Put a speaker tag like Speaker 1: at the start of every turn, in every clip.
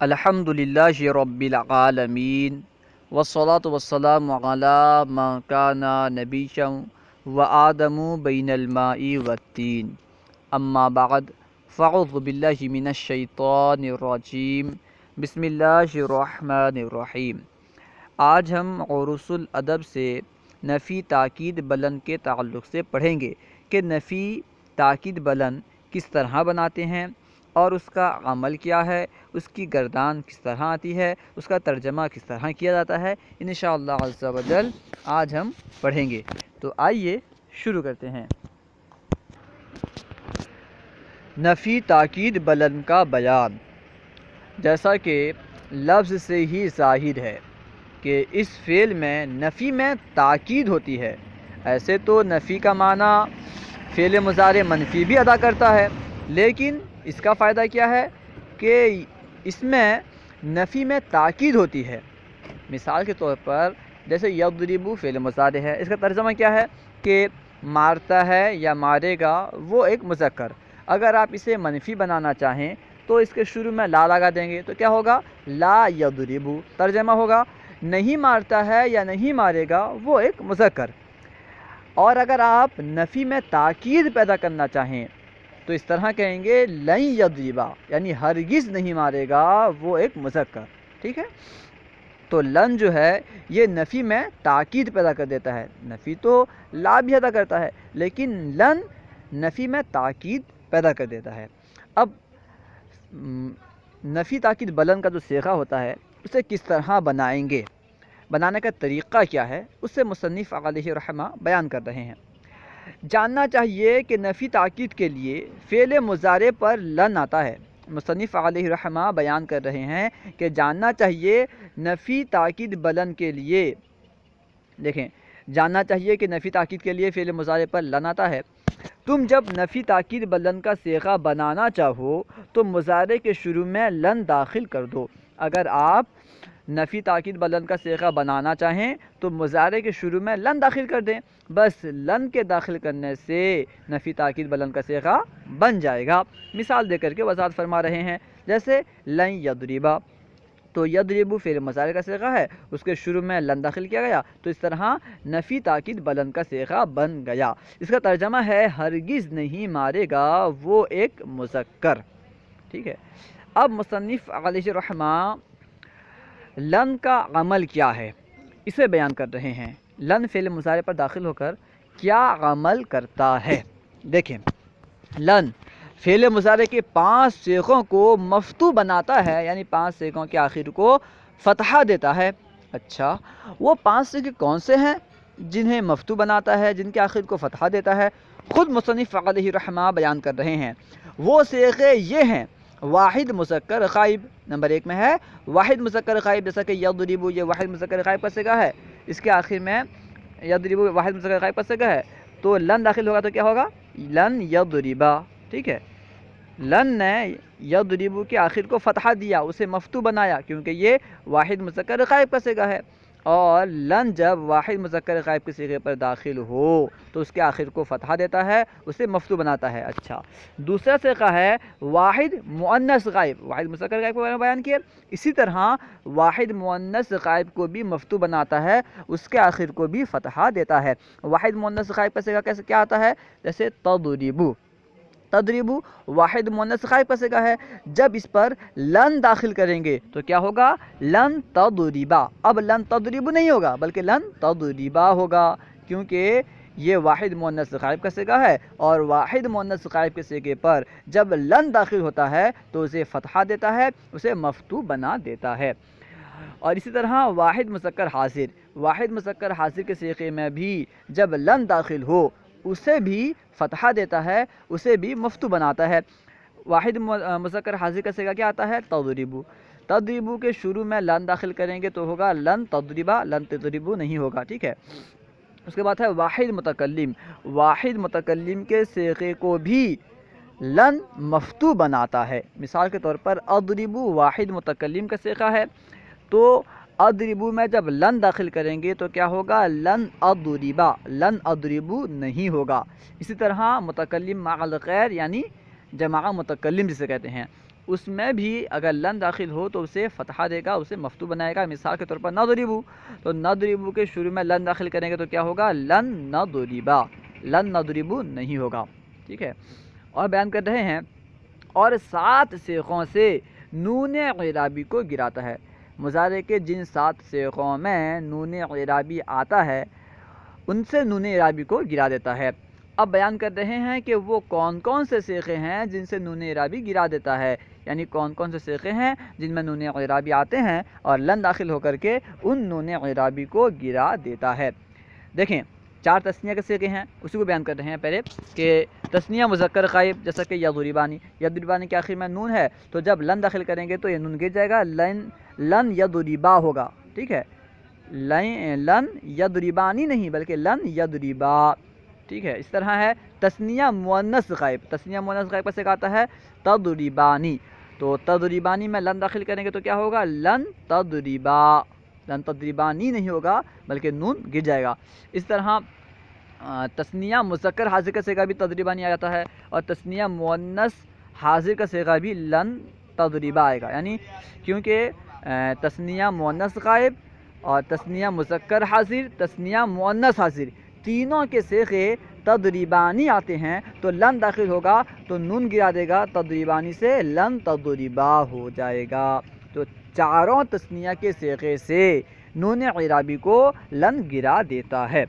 Speaker 1: الحمدللہ رب العالمین والصلاة والسلام علی من کان نبیا وآدم بین الماء والتین اما بعد فاعوذ باللہ من الشیطان الرجیم بسم اللہ الرحمن الرحیم۔ آج ہم عروس الادب سے نفی تاکید بلند کے تعلق سے پڑھیں گے کہ نفی تاکید بلند کس طرح بناتے ہیں اور اس کا عمل کیا ہے، اس کی گردان کس طرح آتی ہے، اس کا ترجمہ کس طرح کیا جاتا ہے، انشاءاللہ عز و جل آج ہم پڑھیں گے۔ تو آئیے شروع کرتے ہیں۔ نفی تاکید بلند کا بیان، جیسا کہ لفظ سے ہی ظاہر ہے کہ اس فعل میں نفی میں تاکید ہوتی ہے۔ ایسے تو نفی کا معنی فعل مضارع منفی بھی ادا کرتا ہے، لیکن اس کا فائدہ کیا ہے کہ اس میں نفی میں تاکید ہوتی ہے۔ مثال کے طور پر جیسے یضرب فعل مضارع ہے، اس کا ترجمہ کیا ہے کہ مارتا ہے یا مارے گا وہ ایک مذکر۔ اگر آپ اسے منفی بنانا چاہیں تو اس کے شروع میں لا لگا دیں گے تو کیا ہوگا؟ لا یضرب، ترجمہ ہوگا نہیں مارتا ہے یا نہیں مارے گا وہ ایک مذکر۔ اور اگر آپ نفی میں تاکید پیدا کرنا چاہیں تو اس طرح کہیں گے لن یضربا، یعنی ہرگز نہیں مارے گا وہ ایک مذکر، ٹھیک ہے؟ تو لن جو ہے یہ نفی میں تاکید پیدا کر دیتا ہے۔ نفی تو لا بھی ادا کرتا ہے، لیکن لن نفی میں تاکید پیدا کر دیتا ہے۔ اب نفی تاکید بلند کا جو صیغہ ہوتا ہے اسے کس طرح بنائیں گے، بنانے کا طریقہ کیا ہے، اس سے مصنف علیہ رحمہ بیان کر رہے ہیں۔ جاننا چاہیے کہ نفی تاکید کے لیے فعل مضارع پر لن آتا ہے۔ مصنف علیہ رحمہ بیان کر رہے ہیں کہ جاننا چاہیے نفی تاکید بلند کے لیے، دیکھیں جاننا چاہیے کہ نفی تاکید کے لیے فعل مضارع پر لن آتا ہے۔ تم جب نفی تاکید بلند کا صیغہ بنانا چاہو تو مضارع کے شروع میں لن داخل کر دو۔ اگر آپ نفی تاکید بلند کا صیغہ بنانا چاہیں تو مضارع کے شروع میں لن داخل کر دیں، بس لن کے داخل کرنے سے نفی تاکید بلند کا صیغہ بن جائے گا۔ مثال دے کر کے وضاحت فرما رہے ہیں، جیسے لن یضربا، تو یضرب فعل مضارع کا صیغہ ہے، اس کے شروع میں لن داخل کیا گیا تو اس طرح نفی تاکید بلند کا صیغہ بن گیا۔ اس کا ترجمہ ہے ہرگز نہیں مارے گا وہ ایک مذکر، ٹھیک ہے؟ اب مصنف علیہ رحمہ لن کا عمل کیا ہے اسے بیان کر رہے ہیں۔ لن فعل مضارع پر داخل ہو کر کیا عمل کرتا ہے؟ دیکھیں لن فعل مضارع کے 5 صیغوں کو مفتوح بناتا ہے، یعنی 5 صیغوں کے آخر کو فتحہ دیتا ہے۔ اچھا، وہ 5 صیغے کون سے ہیں جنہیں مفتوح بناتا ہے، جن کے آخر کو فتحہ دیتا ہے؟ خود مصنف علیہ رحمہ بیان کر رہے ہیں۔ وہ صیغے یہ ہیں: واحد مذکر غائب، نمبر 1 میں ہے واحد مذکر غائب، جیسا کہ یضرب یہ واحد مذکر غائب کا صیغہ ہے، اس کے آخر میں یضرب واحد مذکر غائب کا صیغہ ہے، تو لن داخل ہوگا تو کیا ہوگا؟ لن یضربا، ٹھیک ہے؟ لن نے یضرب کے آخر کو فتحہ دیا، اسے مفتوح بنایا کیونکہ یہ واحد مذکر غائب کا صیغہ ہے، اور لن جب واحد مذکر غائب کے صیغے پر داخل ہو تو اس کے آخر کو فتحہ دیتا ہے، اسے مفتوح بناتا ہے۔ اچھا، دوسرا صیغہ ہے واحد مؤنث غائب، واحد مذکر غائب کو بیان کیا، اسی طرح واحد مؤنث غائب کو بھی مفتوح بناتا ہے، اس کے آخر کو بھی فتحہ دیتا ہے۔ واحد مؤنث غائب کا صیغہ کیسے کیا آتا ہے؟ جیسے تضرب، تضرب واحد مؤنث غائب کا صیغہ ہے، جب اس پر لن داخل کریں گے تو کیا ہوگا؟ لن تضربا۔ اب لن تضرب نہیں ہوگا بلکہ لن تضربا ہوگا، کیونکہ یہ واحد مؤنث غائب کا صیغہ ہے، اور واحد مؤنث غائب کے صیغے پر جب لن داخل ہوتا ہے تو اسے فتحہ دیتا ہے، اسے مفتوح بنا دیتا ہے۔ اور اسی طرح واحد مذکر حاضر، واحد مذکر حاضر کے صیغے میں بھی جب لن داخل ہو اسے بھی فتحہ دیتا ہے، اسے بھی مفتوح بناتا ہے۔ واحد مذکر حاضر کا صیغہ کیا آتا ہے؟ تضرب، تضرب کے شروع میں لن داخل کریں گے تو ہوگا لن تضربا، لن تضربو نہیں ہوگا، ٹھیک ہے؟ اس کے بعد ہے واحد متکلم، واحد متکلم کے صیغے کو بھی لن مفتوح بناتا ہے۔ مثال کے طور پر اضرب واحد متکلم کا صیغہ ہے، تو اضربو میں جب لن داخل کریں گے تو کیا ہوگا؟ لن اضربا، لن اضربو نہیں ہوگا۔ اسی طرح متکلم مع الغیر، یعنی جمع متکلم جسے کہتے ہیں، اس میں بھی اگر لن داخل ہو تو اسے فتحہ دے گا، اسے مفتوح بنائے گا۔ مثال کے طور پر نضربو، تو نضربو کے شروع میں لن داخل کریں گے تو کیا ہوگا؟ لن نضربا، لن نضربو نہیں ہوگا، ٹھیک ہے۔ اور بیان کر رہے ہیں اور 7 صیغوں سے نون اعرابی کو گراتا ہے۔ مضارع کے جن 7 صیغوں میں نون اعرابی آتا ہے ان سے نون اعرابی کو گرا دیتا ہے۔ اب بیان کر رہے ہیں کہ وہ کون کون سے صیغے ہیں جن سے نون اعرابی گرا دیتا ہے، یعنی کون کون سے صیغے ہیں جن میں نون اعرابی آتے ہیں اور لن داخل ہو کر کے ان نون اعرابی کو گرا دیتا ہے۔ دیکھیں 4 تثنیہ کے صیغے ہیں، اسی کو بیان کر رہے ہیں پہلے کہ تثنیہ مذکر غائب جیسا کہ یضربانی، یضربانی کے آخر میں نون ہے تو جب لن داخل کریں گے تو یہ نون گر جائے گا، لن یضربا ہوگا، ٹھیک ہے۔ لن یضربانی نہیں بلکہ لن یضربا، ٹھیک ہے۔ اس طرح ہے تثنیہ مؤنث غائب، تثنیہ مؤنث غائب کیسے آتا ہے؟ تضربانی، تو تضربانی میں لن داخل کریں گے تو کیا ہوگا؟ لن تضربا، لن تضربانی نہیں ہوگا بلکہ نون گر جائے گا۔ اس طرح تثنیہ مذکر حاضر کا صیغہ بھی تضربانی آ جاتا ہے اور تثنیہ مؤنث حاضر کا صیغہ بھی لن تضربا آئے گا، یعنی کیونکہ تثنیہ مؤنث غائب اور تثنیہ مذکر حاضر، تثنیہ مؤنث حاضر تینوں کے صیغے تضربانی آتے ہیں تو لن داخل ہوگا تو نون گرا دے گا تضربانی سے، لن تضربا ہو جائے گا۔ تو چاروں تثنیہ کے صیغے سے نون اعرابی کو لن گرا دیتا ہے۔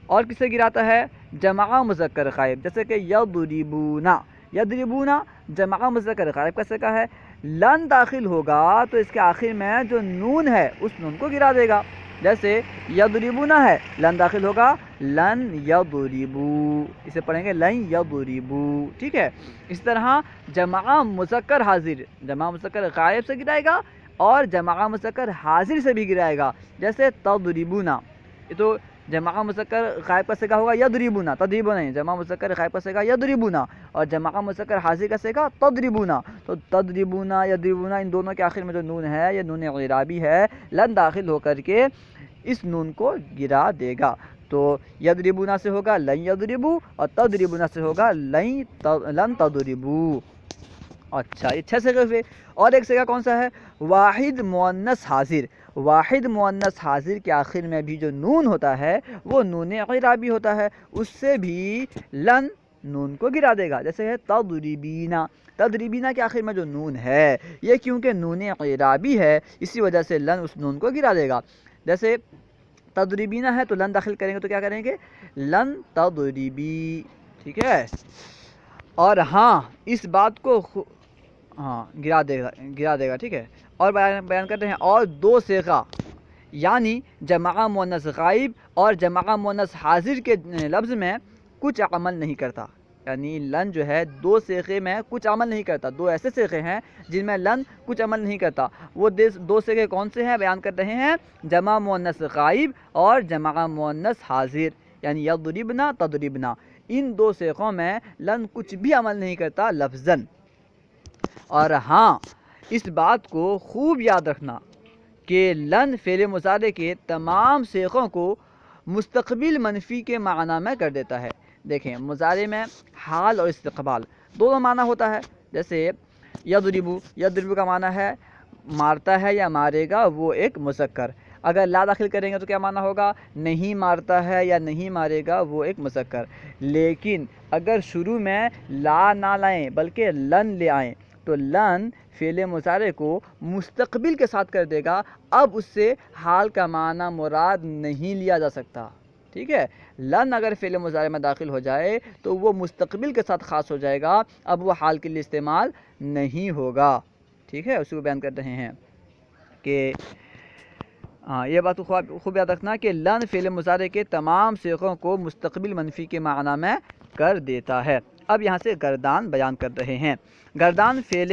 Speaker 1: اور کسے گراتا ہے؟ جمع مذکر غائب جیسے کہ یضربونا، یضربونا جمع مذکر غائب کا صیغہ ہے، لن داخل ہوگا تو اس کے آخر میں جو نون ہے اس نون کو گرا دے گا، جیسے یضربونا ہے لن داخل ہوگا لن یضربو، اسے پڑھیں گے لن یضربو، ٹھیک ہے۔ اس طرح جمع مذکر حاضر جمع مذکر غائب سے گرائے گا اور جمع مذکر حاضر سے بھی گرائے گا، جیسے تضربونا، یہ تو جمع مذکر غائب کا صیغہ ہوگا یضربونا، تضریبو نہیں، جمع مذکر غائب کا صیغہ یضربونا اور جمع مذکر حاضر کا صیغہ تضربونا، تو تضربونا یضربونا ان دونوں کے آخر میں جو نون ہے یہ نون اعرابی ہے، لن داخل ہو کر کے اس نون کو گرا دے گا، تو یضربونا سے ہوگا لن یضربو اور تضربونا سے ہوگا لن تضربو۔ اچھا یہ 6 صیغے ہوئے۔ اور ایک صیغہ کون سا ہے؟ واحد مؤنث حاضر، واحد مؤنث حاضر کے آخر میں بھی جو نون ہوتا ہے وہ نون اعرابی ہوتا ہے، اس سے بھی لن نون کو گرا دے گا، جیسے ہے تضربینا، تضربینا کے آخر میں جو نون ہے یہ کیونکہ نون اعرابی ہے اسی وجہ سے لن اس نون کو گرا دے گا، جیسے تضربینا ہے تو لن داخل کریں گے تو کیا کریں گے؟ لن تضربی، ٹھیک ہے۔ اور ہاں اس بات کو گرا دے گا، ٹھیک ہے۔ اور بیان کرتے ہیں اور 2 صیغہ یعنی جمع مؤنث غائب اور جمع مؤنث حاضر کے لفظ میں کچھ عمل نہیں کرتا، یعنی لن جو ہے 2 صیغے میں کچھ عمل نہیں کرتا، 2 ایسے صیغے ہیں جن میں لن کچھ عمل نہیں کرتا، وہ 2 صیغے کون سے ہیں؟ بیان کر رہے ہیں جمع مؤنث غائب اور جمع مؤنث حاضر، یعنی یضربنا تضربنا، ان 2 صیغوں میں لن کچھ بھی عمل نہیں کرتا لفظاً۔ اور ہاں اس بات کو خوب یاد رکھنا کہ لن فعل مضارع کے تمام صیغوں کو مستقبل منفی کے معنی میں کر دیتا ہے۔ دیکھیں مضارع میں حال اور استقبال دونوں معنی ہوتا ہے، جیسے یضربو، یضربو کا معنی ہے مارتا ہے یا مارے گا، وہ ایک مذکر، اگر لا داخل کریں گے تو کیا معنی ہوگا؟ نہیں مارتا ہے یا نہیں مارے گا، وہ ایک مذکر۔ لیکن اگر شروع میں لا نہ لائیں بلکہ لن لے آئیں تو لن فعل مضارع کو مستقبل کے ساتھ کر دے گا، اب اس سے حال کا معنی مراد نہیں لیا جا سکتا، ٹھیک ہے۔ لن اگر فعل مضارع میں داخل ہو جائے تو وہ مستقبل کے ساتھ خاص ہو جائے گا، اب وہ حال کے لیے استعمال نہیں ہوگا، ٹھیک ہے۔ اسی کو بیان کر رہے ہیں کہ یہ بات خوب یاد رکھنا کہ لن فعل مضارع کے تمام صیغوں کو مستقبل منفی کے معنی میں کر دیتا ہے۔ اب یہاں سے گردان بیان کر رہے ہیں۔ گردان فعل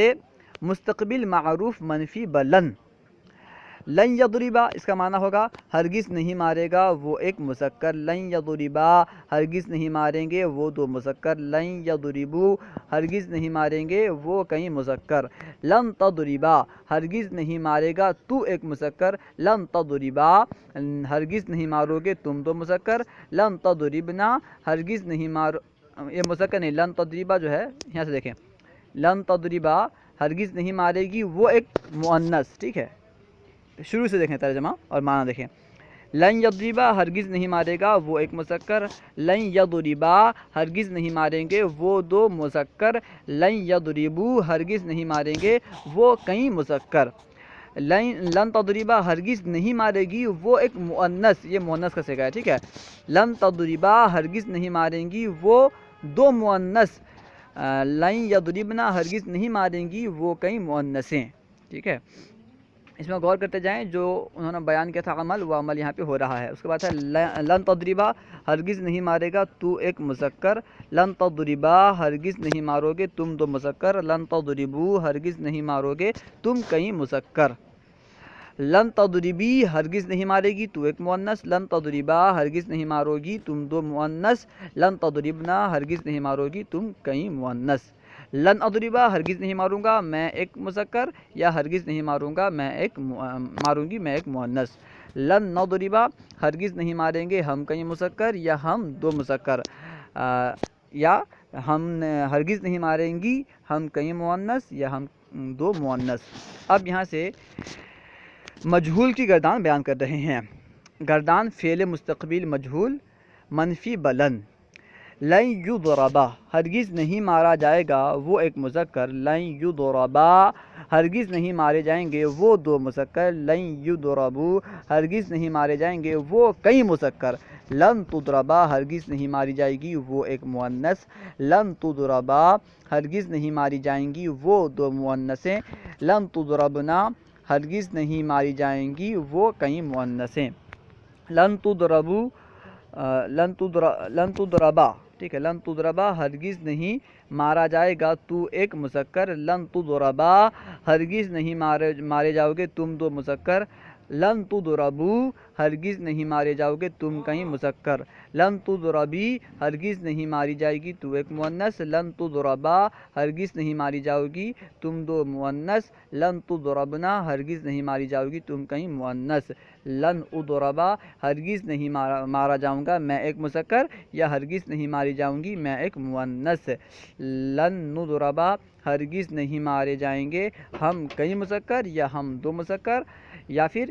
Speaker 1: مستقبل معروف منفی بلن، لن یضربا اس کا معنی ہوگا ہرگز نہیں مارے گا، وہ ایک مذکر، لن یضربا ہرگز نہیں ماریں گے، وہ 2 مذکر، لن یضربو ہرگز نہیں ماریں گے، وہ کئی مذکر، لن تضربا ہرگز نہیں مارے گا تو ایک مذکر، لن تضربا ہرگز نہیں مارو گے تم 2 مذکر، لن تضربنا ہرگز نہیں مارو، یہ مذکر نہیں، لن تضربا جو ہے یہاں سے دیکھیں، لن تضربا ہرگز نہیں مارے گی وہ ایک مؤنث. ٹھیک ہے، شروع سے دیکھیں ترجمہ اور معنی دیکھیں. لن یضربا ہرگز نہیں مارے گا وہ ایک مذکر. لن یضربا ہرگز نہیں ماریں گے وہ دو مذکر. لن یضربو ہرگز نہیں ماریں گے وہ کئی مذکر. لن تضربا ہرگز نہیں مارے گی وہ ایک مؤنث، یہ مؤنث کا صیغہ ہے. ٹھیک ہے، لن تضربا ہرگز نہیں ماریں گی وہ دو مؤنث. لن یضربنا ہرگز نہیں ماریں گی وہ کئی مؤنثیں. ٹھیک ہے، اس میں غور کرتے جائیں. جو انہوں نے بیان کیا تھا عمل، وہ عمل یہاں پہ ہو رہا ہے. اس کے بعد ہے لن تضربا ہرگز نہیں مارے گا تو ایک مذکر. لن تضربا ہرگز نہیں مارو گے تم دو مذکر. لن تضربو ہرگز نہیں مارو گے تم کئی مذکر. لن تضربی ہرگز نہیں مارے گی تو ایک مؤنث. لن تضربا ہرگز نہیں مارو گی تم دو مؤنث. لن تضربنا ہرگز نہیں مارو گی تم کئی مؤنث. لن اضربا ہرگز نہیں ماروں گا میں ایک مذکر، یا ہرگز نہیں ماروں گا میں ایک ماروں گی میں ایک مؤنث. لن نضربا ہرگز نہیں ماریں گے ہم کئی مذکر یا ہم دو مذکر. یا ہم ہرگز نہیں ماریں گی ہم کئی مؤنث یا ہم دو مؤنث. اب یہاں سے مجہول کی گردان بیان کر رہے ہیں. گردان فعل مستقبل مجہول منفی بلند. لن یضربا ہرگز نہیں مارا جائے گا وہ ایک مذکر. لن یضربا ہرگز نہیں مارے جائیں گے وہ دو مذکر. لن یضربو ہرگز نہیں مارے جائیں گے وہ کئی مذکر. لن تضربا ہرگز نہیں ماری جائے گی وہ ایک مؤنث. لن تضربا ہرگز نہیں ماری جائیں گی وہ دو مؤنثیں. لن تضربنا ہرگز نہیں ماری جائیں گی وہ کئی مؤنثیں. لن تضربو لن تضربا. ٹھیک ہے، لن تضربا ہرگز نہیں مارا جائے گا تو ایک مذکر. لن تضربا ہرگز نہیں مارے جاؤ گے تم دو مذکر. لن تضربو ہرگز نہیں مارے جاؤ گے تم کہیں مذکر. لن تضربی ہرگز نہیں ماری جائے گی تو ایک مؤنث. لن تضربا ہرگز نہیں ماری جاؤ گی تم دو مؤنث. لن تضربنا ہرگز نہیں ماری جاؤ گی تم کہیں مؤنث. لن اضربا ہرگز نہیں مارا جاؤں گا میں ایک مذکر، یا ہرگز نہیں ماری جاؤں گی میں ایک مؤنث. لن نضربا ہرگز نہیں مارے جائیں گے ہم کئی مذکر یا ہم دو مذکر، یا پھر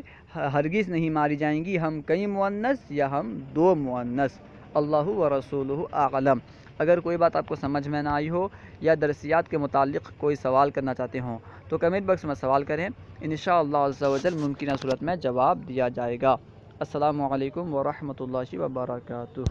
Speaker 1: ہرگز نہیں ماری جائیں گی ہم کئی مؤنث یا ہم دو مؤنث. اللہ و رسولہ اعلم. اگر کوئی بات آپ کو سمجھ میں نہ آئی ہو یا درسیات کے متعلق کوئی سوال کرنا چاہتے ہوں تو کمنٹ باکس میں سوال کریں. انشاءاللہ عز و جل ممکنہ صورت میں جواب دیا جائے گا. السلام علیکم ورحمۃ اللہ وبرکاتہ.